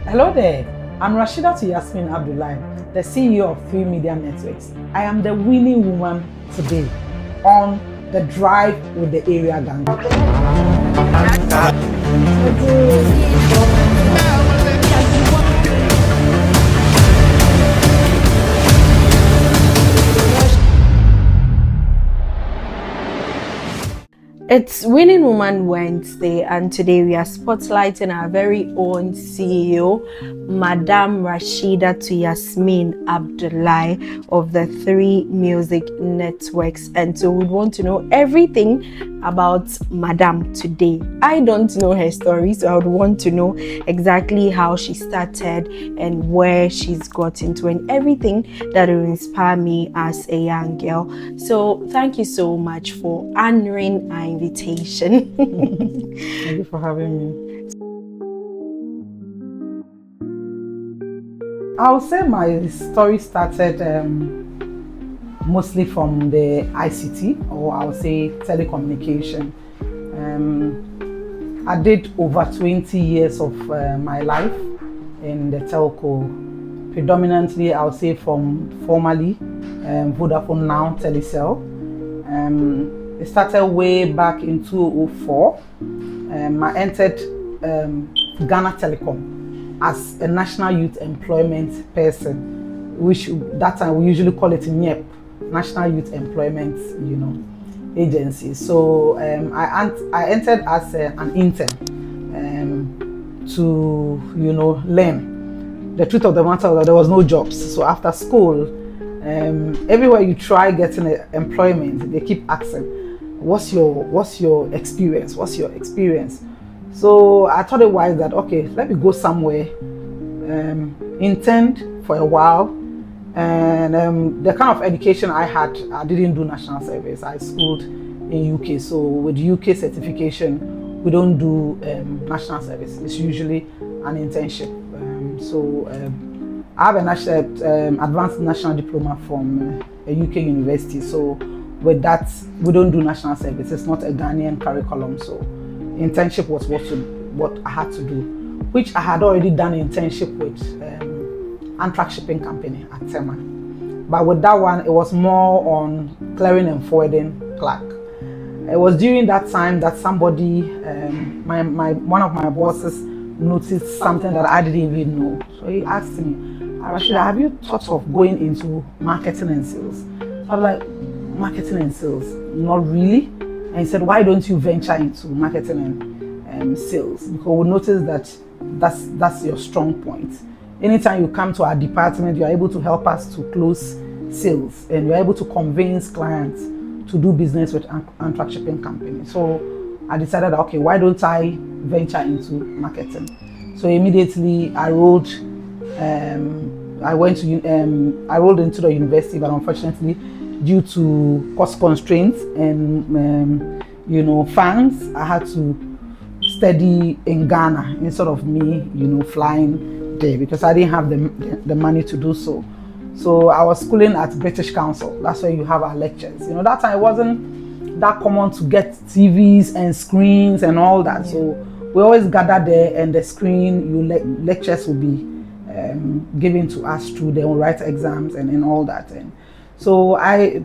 Hello there, I'm Rashidatu Yasmine Abdulai, the CEO of 3Media Networks. I am the winning woman today on the drive with the area gang. It's Winning Woman Wednesday, and today we are spotlighting our very own CEO, Madam Rashidatu Yasmine Abdulai of the 3 Music Networks. And so we want to know everything about Madam today. I don't know her story, so I would want to know exactly how she started and where she's gotten to, and everything that will inspire me as a young girl. So thank you so much for honoring our invitation. Thank you for having me. I'll say my story started mostly from the ICT, or I'll say telecommunication. I did over 20 years of my life in the telco, predominantly I'll say from formerly Vodafone, now Telecel. It started way back in 2004. I entered Ghana Telecom as a national youth employment person, which that time we usually call it NYEP, National Youth Employment, agency. So I entered as an intern to learn. The truth of the matter was that there was no jobs. So after school, everywhere you try getting employment, they keep asking, what's your experience? What's your experience? So I thought it wise that, okay, let me go somewhere, interned for a while. And the kind of education I had, I didn't do national service. I schooled in UK. So with UK certification, we don't do national service. It's usually an internship. I have a national, advanced national diploma from a UK university. So with that, we don't do national service. It's not a Ghanaian curriculum. So internship was what I had to do, which I had already done internship with Antrak shipping company at Tema. But with that one, it was more on clearing and forwarding clerk. It was during that time that somebody, one of my bosses, noticed something that I didn't even know. So he asked me, Rashida, have you thought of going into marketing and sales? So I was like, marketing and sales? Not really. And he said, why don't you venture into marketing and sales? Because we noticed that that's your strong point. Anytime you come to our department, you're able to help us to close sales, and you're able to convince clients to do business with Antrak shipping company. So I decided, okay, why don't I venture into marketing? So immediately I rolled into the university, but unfortunately, due to cost constraints and funds, I had to study in Ghana instead of me, flying there, because I didn't have the money to do so. So I was schooling at British Council. That's where you have our lectures. That time it wasn't that common to get TVs and screens and all that. Yeah. So we always gather there, and the screen, lectures will be given to us through. They will write exams and all that. And so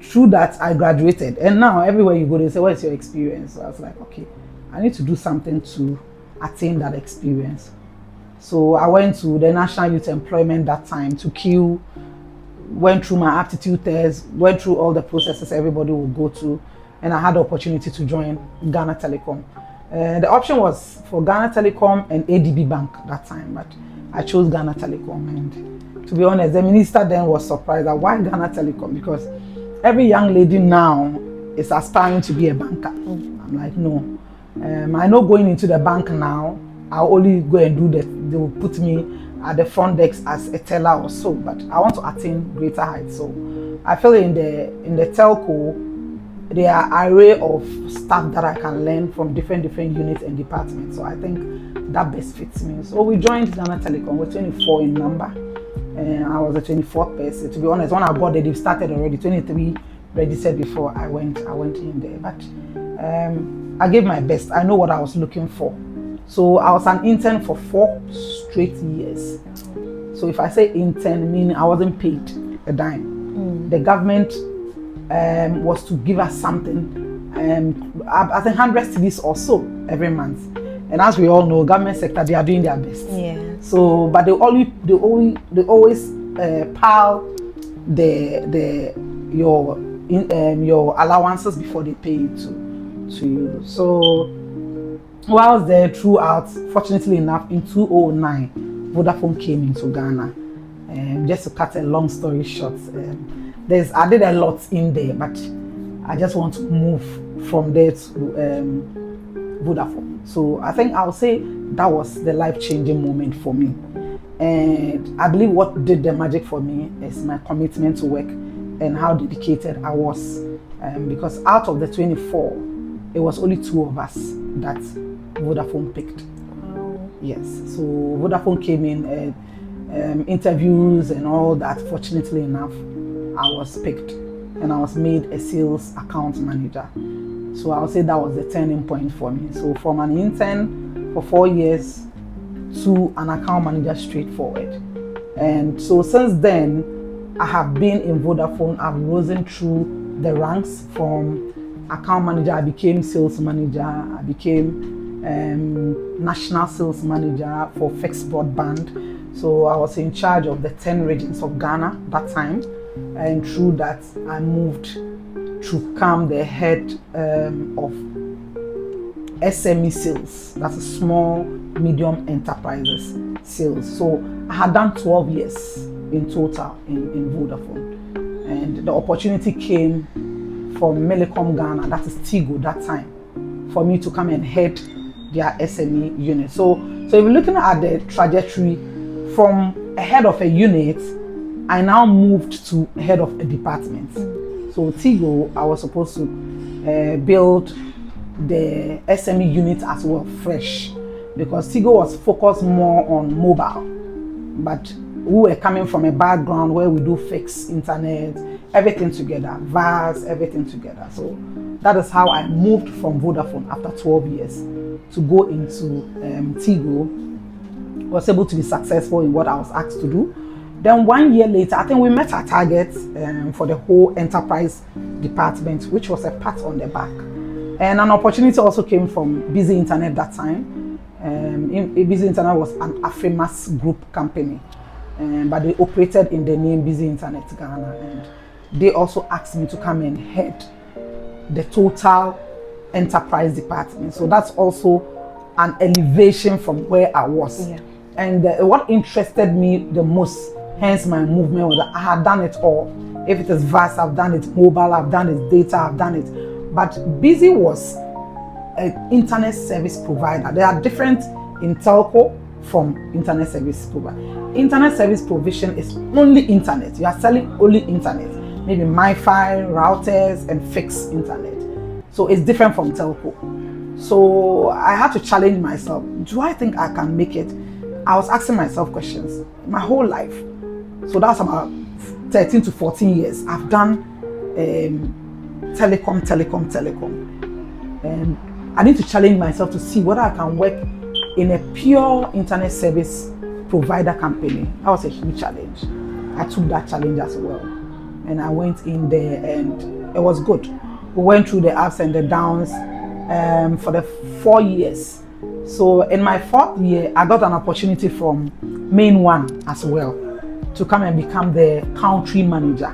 through that I graduated. And now everywhere you go, they say, what's your experience? So I was like, okay, I need to do something to attain that experience. So I went to the National Youth Employment that time to queue, went through my aptitude test, went through all the processes everybody would go to, and I had the opportunity to join Ghana Telecom. The option was for Ghana Telecom and ADB Bank that time, but I chose Ghana Telecom. And to be honest, the minister then was surprised at why Ghana Telecom, because every young lady now is aspiring to be a banker. I'm like, no. I know going into the bank now, I'll only go and do that. They will put me at the front desk as a teller or so, but I want to attain greater heights. So I feel in the telco, there are an array of stuff that I can learn from different units and departments. So I think that best fits me. So we joined Ghana Telecom. We're 24 in number, and I was the 24th person. To be honest, when I got there, they've started already. 23 registered before I went in there. But I gave my best. I know what I was looking for. So I was an intern for 4 straight years. So if I say intern, meaning I wasn't paid a dime. The government was to give us something, I think 100 cedis or so every month. And as we all know, government sector, they are doing their best. Yeah. So, but they always pile your allowances before they pay it to you. So while I was there throughout, fortunately enough, in 2009, Vodafone came into Ghana. Just to cut a long story short, I did a lot in there, but I just want to move from there to Vodafone. So I think I'll say that was the life-changing moment for me. And I believe what did the magic for me is my commitment to work and how dedicated I was. Because out of the 24, it was only 2 of us that Vodafone picked. Yes, so Vodafone came in, interviews and all that. Fortunately enough, I was picked and I was made a sales account manager. So I would say that was the turning point for me. So from an intern for 4 years to an account manager straightforward. And so since then, I have been in Vodafone. I've risen through the ranks from account manager. I became sales manager. I became national sales manager for fixed broadband. So I was in charge of the 10 regions of Ghana that time. And through that, I moved to become the head of SME sales. That's a small, medium enterprises sales. So I had done 12 years in total in Vodafone. And the opportunity came from Melecom Ghana, that is Tigo that time, for me to come and head their SME unit. So if you're looking at the trajectory from a head of a unit, I now moved to head of a department. So Tigo, I was supposed to build the SME unit as well, fresh, because Tigo was focused more on mobile, but we were coming from a background where we do fixed internet, everything together, VAS, everything together. So that is how I moved from Vodafone after 12 years to go into Tigo. Was able to be successful in what I was asked to do. Then 1 year later, I think we met our target for the whole enterprise department, which was a pat on the back. And an opportunity also came from Busy Internet that time. Busy Internet was an Afrimas group company, but they operated in the name Busy Internet Ghana. And they also asked me to come and head the total enterprise department. So that's also an elevation from where I was. Yeah. And what interested me the most, hence my movement, was that I had done it all. If it is VAS, I've done it. Mobile, I've done it. Data, I've done it. But Busy was an internet service provider. They are different in telco from internet service provider. Internet service provision is only internet. You are selling only internet. Maybe MiFi, routers, and fixed internet. So it's different from telco. So I had to challenge myself. Do I think I can make it? I was asking myself questions my whole life. So that's about 13 to 14 years. I've done telecom. And I need to challenge myself to see whether I can work in a pure internet service provider company. That was a huge challenge. I took that challenge as well. And I went in there and it was good. We went through the ups and the downs for the 4 years. So in my 4th year, I got an opportunity from Main One as well to come and become the country manager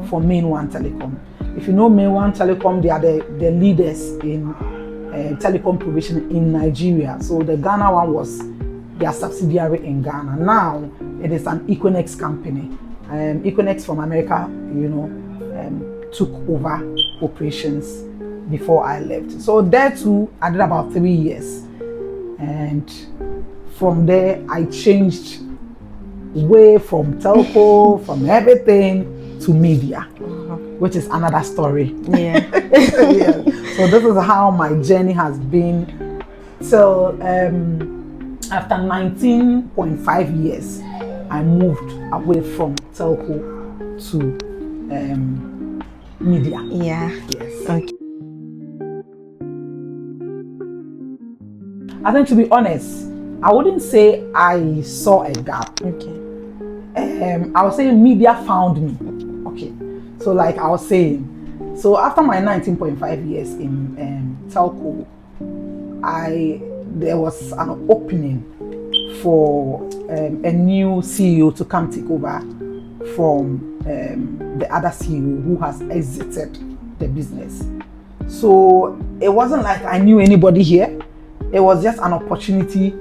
for Main One Telecom. If you know Main One Telecom, they are the leaders in telecom provision in Nigeria. So the Ghana one was their subsidiary in Ghana. Now it is an Equinix company. Equinix from America, took over operations before I left. So there too, I did about 3 years. And from there, I changed way from telco, from everything to media, which is another story. Yeah. Yeah. So this is how my journey has been till after 19.5 years, I moved away from telco to media. Yeah. Yes. Okay. I think, to be honest, I wouldn't say I saw a gap. Okay. I was saying media found me. Okay. So like I was saying, so after my 19.5 years in telco, there was an opening for a new CEO to come take over from the other CEO who has exited the business. So it wasn't like I knew anybody here. It was just an opportunity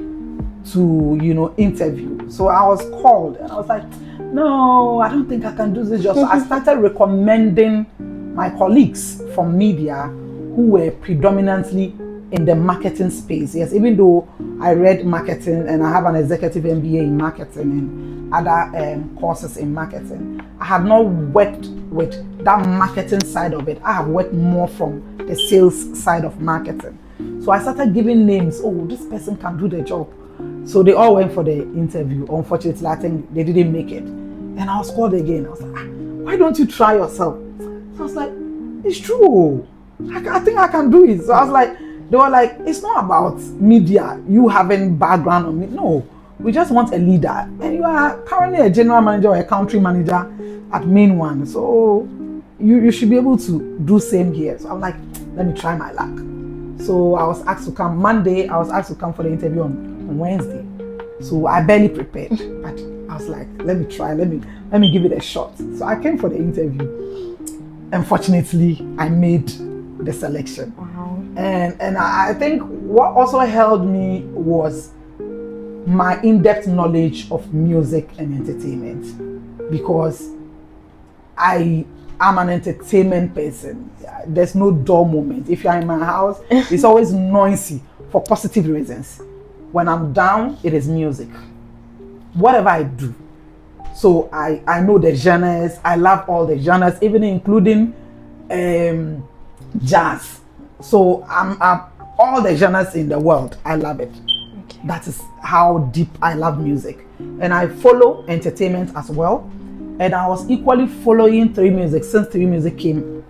to, interview. So I was called and I was like, no, I don't think I can do this job. So I started recommending my colleagues from media who were predominantly in the marketing space. Yes, even though I read marketing and I have an executive MBA in marketing and other courses in marketing, I have not worked with that marketing side of it. I have worked more from the sales side of marketing. So I started giving names. Oh, this person can do the job. So they all went for the interview. Unfortunately, I think they didn't make it. And I was called again. I was like, why don't you try yourself? So I was like, it's true. I think I can do it. So I was like, they were like, it's not about media, you having background on it. No, we just want a leader. And you are currently a general manager or a country manager at Main One. So you should be able to do same here. So I'm like, let me try my luck. So I was asked to come Monday. I was asked to come for the interview on Wednesday. So I barely prepared, but I was like, let me try, let me give it a shot. So I came for the interview. Unfortunately, I made the selection. Wow. And I think what also held me was my in-depth knowledge of music and entertainment, because I am an entertainment person. There's no dull moment. If you're in my house, it's always noisy for positive reasons. When I'm down, it is music. Whatever I do. So I know the genres. I love all the genres, even including jazz. So I'm all the genres in the world. I love it. Okay. That is how deep I love music. And I follow entertainment as well. And I was equally following 3Music since 3Music came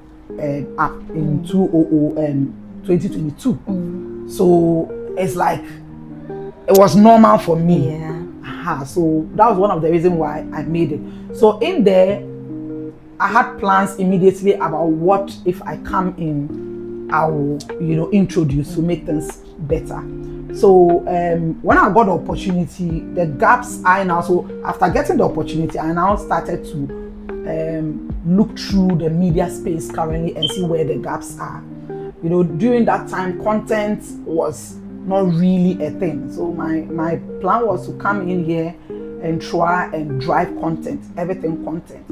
up in 2022. So it's like, it was normal for me. Yeah. So that was one of the reasons why I made it. So in there, I had plans immediately about what if I come in, I will, introduce to make things better. So when I got the opportunity, the gaps so after getting the opportunity, I now started to look through the media space currently and see where the gaps are. During that time, content was not really a thing. So my plan was to come in here and try and drive content, everything content,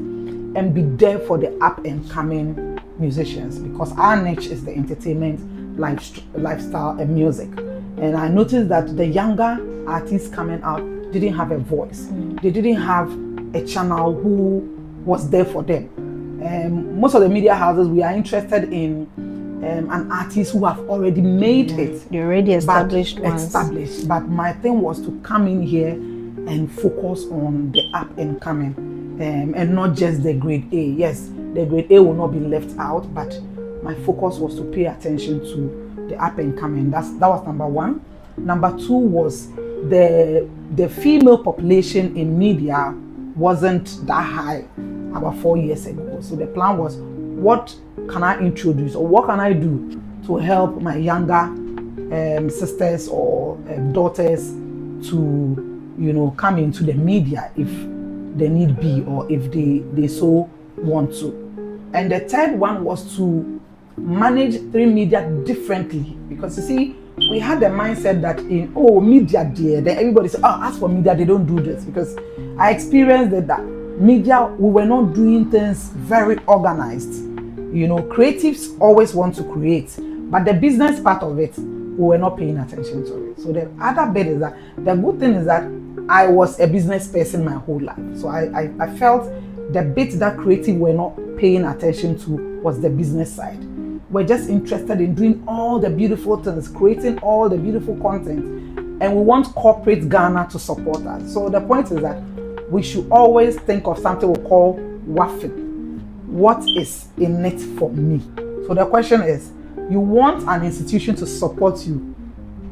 and be there for the up and coming musicians, because our niche is the entertainment, lifestyle and music. And I noticed that the younger artists coming out didn't have a voice. They didn't have a channel who was there for them. Most of the media houses, we are interested in an artist who have already made it. They're already established ones. But my thing was to come in here and focus on the up and coming, and not just the grade A. Yes, the grade A will not be left out, but my focus was to pay attention to the up and coming. That was number one. Number two was the female population in media wasn't that high about 4 years ago. So the plan was, what can I introduce or what can I do to help my younger sisters or daughters to come into the media if they need be, or if they so want to. And the third one was to manage 3Media differently, because you see, we had the mindset that in media there, then everybody said, as for media, they don't do this, because I experienced that media, we were not doing things very organized. Creatives always want to create, but the business part of it, we were not paying attention to it. So the other bit is that, the good thing is that I was a business person my whole life. So I felt the bit that creative were not paying attention to was the business side. We're just interested in doing all the beautiful things, creating all the beautiful content, and we want corporate Ghana to support us. So the point is that we should always think of something we call WAFIN. What is in it for me? So the question is, you want an institution to support you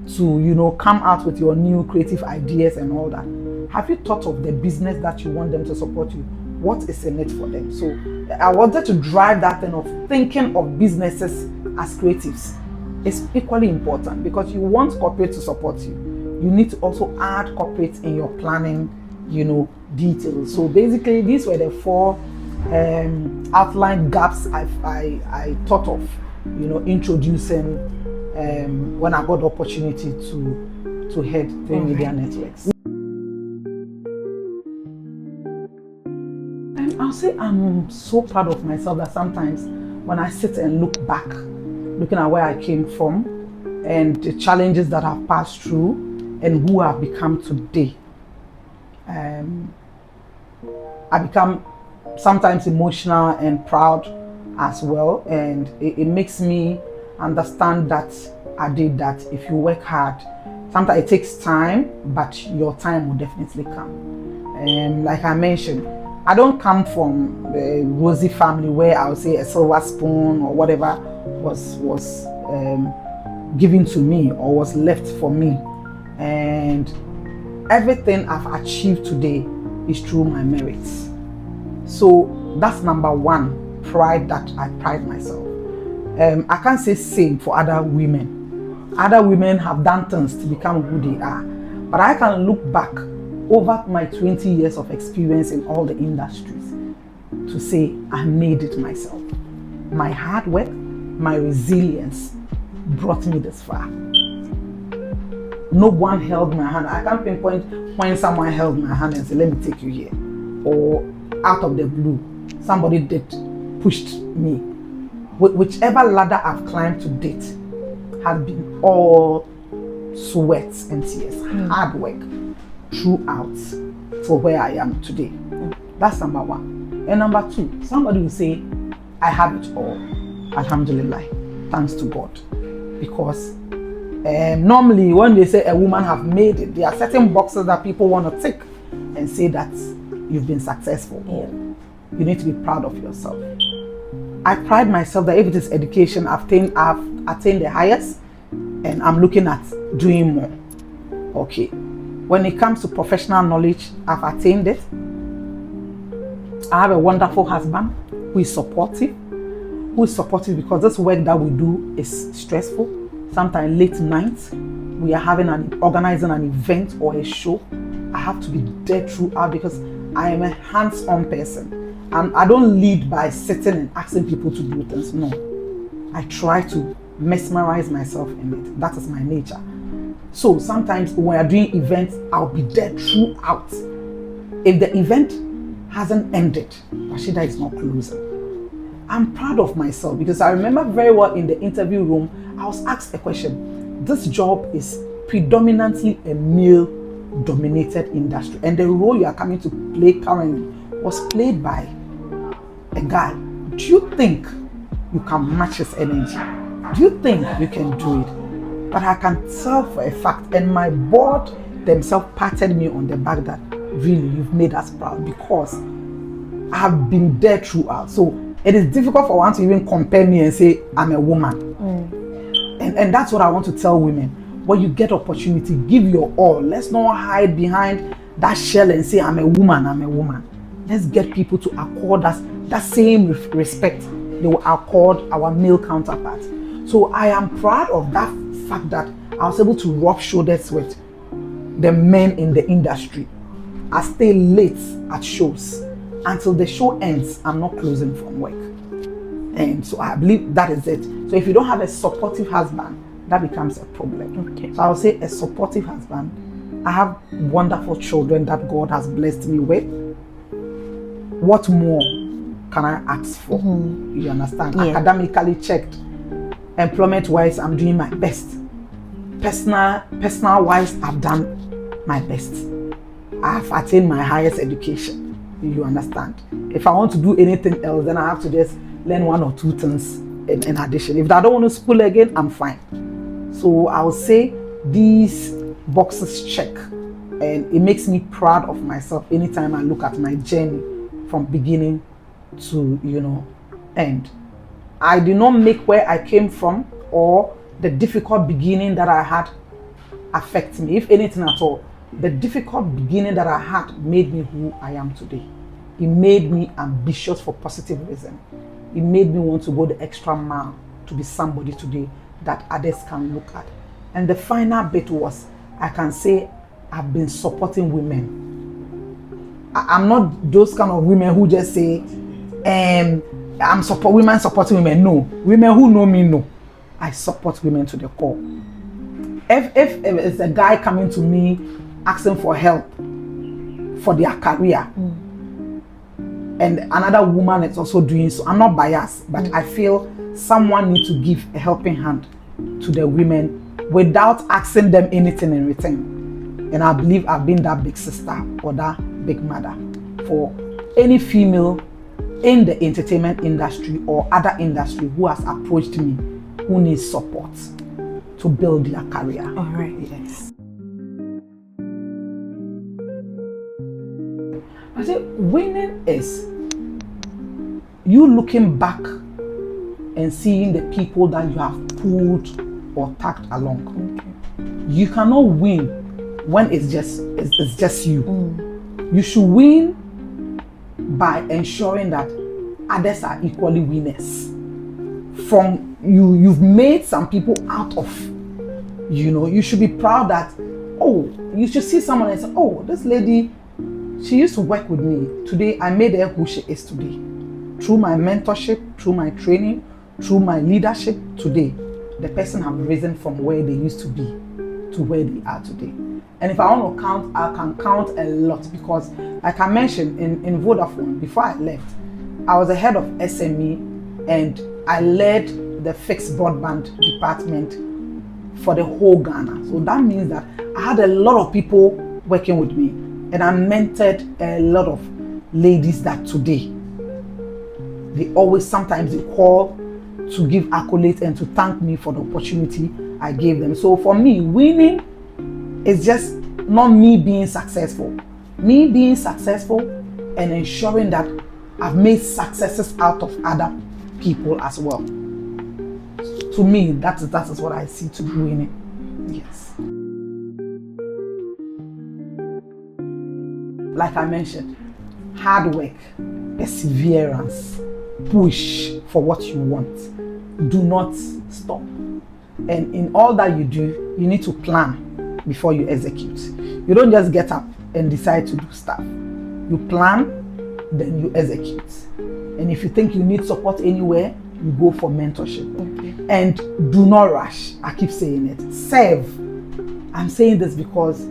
to, you know, come out with your new creative ideas and all that. Have you thought of the business that you want them to support you? What is in it for them? So I wanted to drive that thing of thinking of businesses as creatives. It's equally important because you want corporate to support you. You need to also add corporate in your planning, you know, details. So basically, these were the 4 outline gaps I thought of, you know, introducing when I got the opportunity to head 3Media Networks. I'll say I'm so proud of myself that sometimes when I sit and look back, looking at where I came from and the challenges that I've passed through and who I've become today, I become sometimes emotional and proud as well, and it makes me understand that I did that. If you work hard, sometimes it takes time, but your time will definitely come. Like I mentioned, I don't come from a rosy family where I would say a silver spoon or whatever was given to me or was left for me, and everything I've achieved today is through my merits. So that's number 1, pride, that I pride myself. I can't say same for other women. Other women have done things to become who they are, but I can look back over my 20 years of experience in all the industries to say I made it myself. My hard work, my resilience brought me this far. No one held my hand. I can't pinpoint when someone held my hand and said, let me take you here. Or out of the blue, somebody pushed me. Whichever ladder I've climbed to date has been all sweat and tears, hard work throughout for where I am today. That's number 1. And number 2, somebody will say, I have it all. Alhamdulillah, thanks to God. Because normally when they say a woman have made it, there are certain boxes that people want to tick and say that you've been successful. You need to be proud of yourself. I pride myself that if it is education, I've attained the highest, and I'm looking at doing more. Okay. When it comes to professional knowledge, I've attained it. I have a wonderful husband who is supportive because this work that we do is stressful. Sometimes late nights, we are organizing an event or a show. I have to be there throughout because I am a hands-on person. And I don't lead by sitting and asking people to do things. No. I try to mesmerize myself in it. That is my nature. So sometimes when we are doing events, I'll be there throughout. If the event hasn't ended, Rashida is not closing. I'm proud of myself because I remember very well in the interview room, I was asked a question. This job is predominantly a male-dominated industry, and the role you are coming to play currently was played by a guy. Do you think you can match his energy? Do you think you can do it? But I can tell for a fact, and my board themselves patted me on the back that really you've made us proud because I have been there throughout. So it is difficult for one to even compare me and say I'm a woman. And that's what I want to tell women. When you get opportunity, give your all. Let's not hide behind that shell and say I'm a woman. Let's get people to accord us that same respect they will accord our male counterparts. So I am proud of that fact that I was able to rub shoulders with the men in the industry. I stay late at shows. Until the show ends, I'm not closing from work. And so I believe that is it. So if you don't have a supportive husband, that becomes a problem. Okay. So I would say a supportive husband. I have wonderful children that God has blessed me with. What more can I ask for? You understand? Yeah. Academically checked. Employment-wise, I'm doing my best. Personal-wise, I've done my best. I've attained my highest education. You understand? If I want to do anything else, then I have to just learn 1 or 2 things in addition. If I don't want to school again, I'm fine. So I would say these boxes check, and it makes me proud of myself anytime I look at my journey from beginning to end. I did not make where I came from or the difficult beginning that I had affect me, if anything at all. The difficult beginning that I had made me who I am today. It made me ambitious for positive reason. It made me want to go the extra mile to be somebody today that others can look at. And the final bit was, I can say I've been supporting women. I'm not those kind of women who just say, women supporting women. No, women who know me know. I support women to the core. If it's a guy coming to me asking for help for their career, and another woman is also doing so, I'm not biased, but I feel someone needs to give a helping hand to the women without asking them anything in return. And I believe I've been that big sister or that big mother for any female in the entertainment industry or other industry who has approached me, who needs support to build their career. All right. Yes. I say winning is you looking back and seeing the people that you have pulled or tagged along. Okay. You cannot win when it's just you. You should win by ensuring that others are equally winners. From you've made some people out of, you should be proud that, you should see someone and say, this lady, she used to work with me. Today, I made her who she is today. Through my mentorship, through my training, through my leadership, today, the person have risen from where they used to be to where they are today. And if I want to count, I can count a lot, because like I mentioned in Vodafone, before I left, I was the head of SME and I led the fixed broadband department for the whole Ghana. So that means that I had a lot of people working with me, and I mentored a lot of ladies that today, sometimes they call to give accolades and to thank me for the opportunity I gave them. So for me, winning is just not me being successful. Me being successful and ensuring that I've made successes out of other people as well. To me, that is what I see to be winning. Yes. Like I mentioned, hard work, perseverance, push for what you want. Do not stop. And in all that you do, you need to plan before you execute. You don't just get up and decide to do stuff. You plan, then you execute. And if you think you need support anywhere, you go for mentorship. Okay. And do not rush. I keep saying it. Serve. I'm saying this because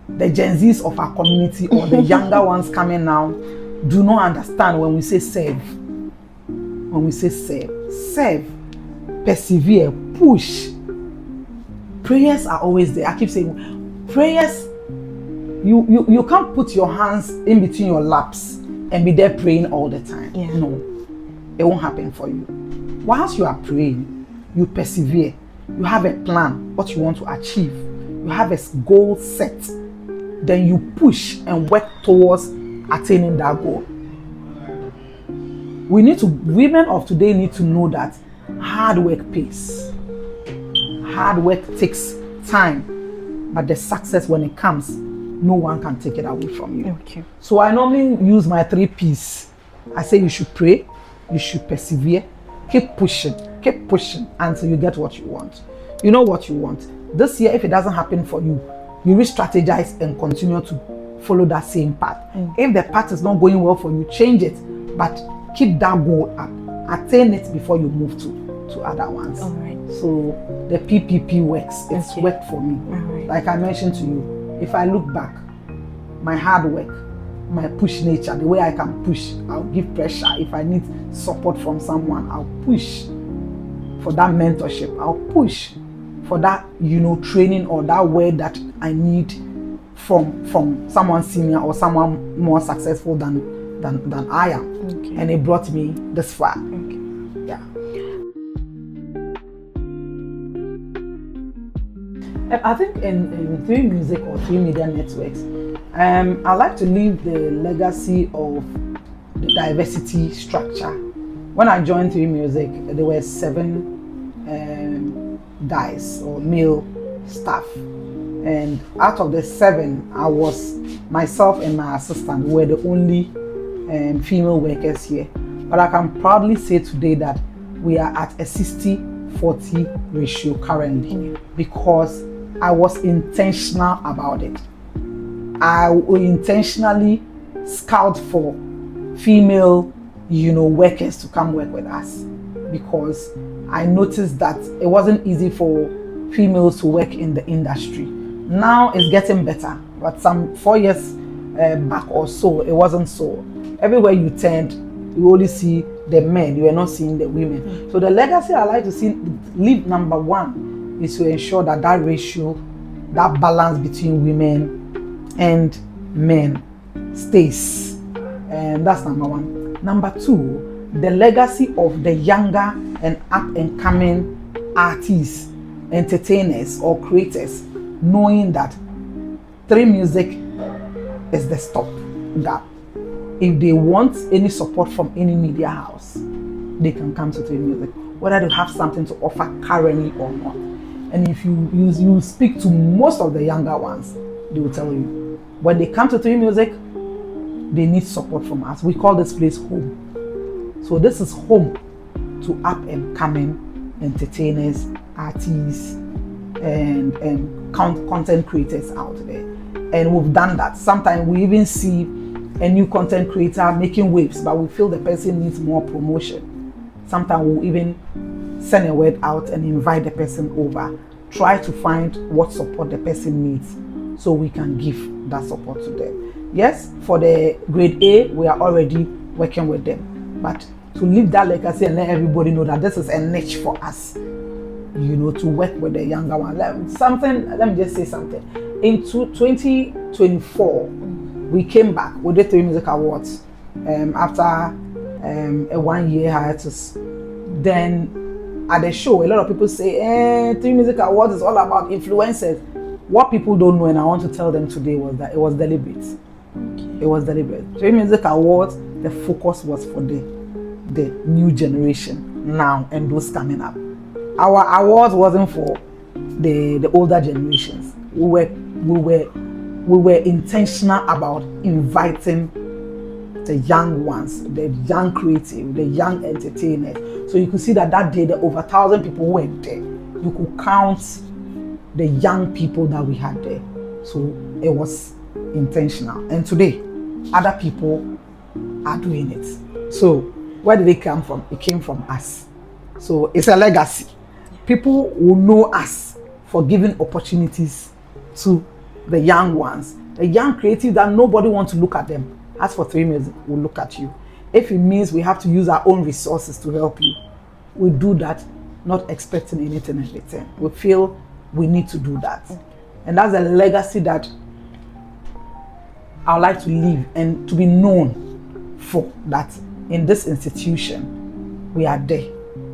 the Gen Zs of our community or the younger ones coming now do not understand when we say serve. When we say serve, persevere, push. Prayers are always there. I keep saying prayers, you can't put your hands in between your laps and be there praying all the time. Yeah. No, it won't happen for you. Whilst you are praying, you persevere. You have a plan, what you want to achieve. You have a goal set. Then you push and work towards attaining that goal. Women of today need to know that hard work pays. Hard work takes time, but the success, when it comes, no one can take it away from you. Okay. So I normally use my 3 P's. I say you should pray, you should persevere, keep pushing until you get what you want. You know what you want. This year, if it doesn't happen for you, you re-strategize and continue to follow that same path. If the path is not going well for you, change it, but keep that goal up. Attain it before you move to other ones. All right. So the PPP works. It's Okay. worked for me. All right. Like I mentioned to you, if I look back, my hard work, my push nature, the way I can push, I'll give pressure. If I need support from someone, I'll push for that mentorship. I'll push for that, training or that word that I need from someone senior or someone more successful than I am. Okay. And it brought me this far. Okay. Yeah. I think in 3Music or 3Media networks, I like to leave the legacy of the diversity structure. When I joined 3Music, there were 7 guys or male staff, And out of the 7, I was myself and my assistant were the only female workers here. But I can proudly say today that we are at a 60-40 ratio currently, because I was intentional about it. I will intentionally scout for female, workers to come work with us, because I noticed that it wasn't easy for females to work in the industry. Now it's getting better, but some 4 years back or so, it wasn't so. Everywhere you turned, you only see the men, you are not seeing the women. So the legacy I like to see leave, number 1, is to ensure that that ratio, that balance between women and men stays. And that's number 1. Number 2, the legacy of the younger and up and coming artists, entertainers or creators, knowing that 3Music is the stop gap. If they want any support from any media house, they can come to 3Music, whether they have something to offer currently or not. And if you speak to most of the younger ones, they will tell you, when they come to 3Music, they need support from us. We call this place home. So this is home to up and coming entertainers, artists, and content creators out there. And we've done that. Sometimes we even see a new content creator making waves, but we feel the person needs more promotion. Sometimes we'll even send a word out and invite the person over, try to find what support the person needs so we can give that support to them. Yes, for the grade A, we are already working with them, but to leave that legacy and let everybody know that this is a niche for us, to work with the younger one. Let me just say something. In 2024, we came back with the 3Music Awards after a 1-year hiatus. Then at the show, a lot of people say, 3Music Awards is all about influencers. What people don't know, and I want to tell them today, was that it was deliberate. It was deliberate. 3Music Awards, the focus was for the new generation now and those coming up. Our awards wasn't for the older generations. We were intentional about inviting the young ones, the young creative, the young entertainers. So you could see that day there over 1,000 people went there. You could count the young people that we had there. So it was intentional. And today, other people are doing it. So where did it come from? It came from us. So it's a legacy. People will know us for giving opportunities to the young ones, the young creatives that nobody wants to look at them. As for 3Music, we'll look at you. If it means we have to use our own resources to help you, we do that, not expecting anything in return. We feel we need to do that. And that's a legacy that I would like to leave and to be known for, that in this institution, we are there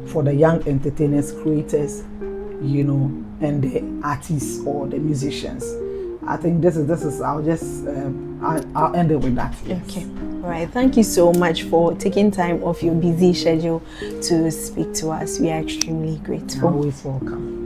for the young entertainers, creators, and the artists or the musicians. I think this is I'll end it with that. Yes. Okay. All right. Thank you so much for taking time off your busy schedule to speak to us. We are extremely grateful. You're always welcome.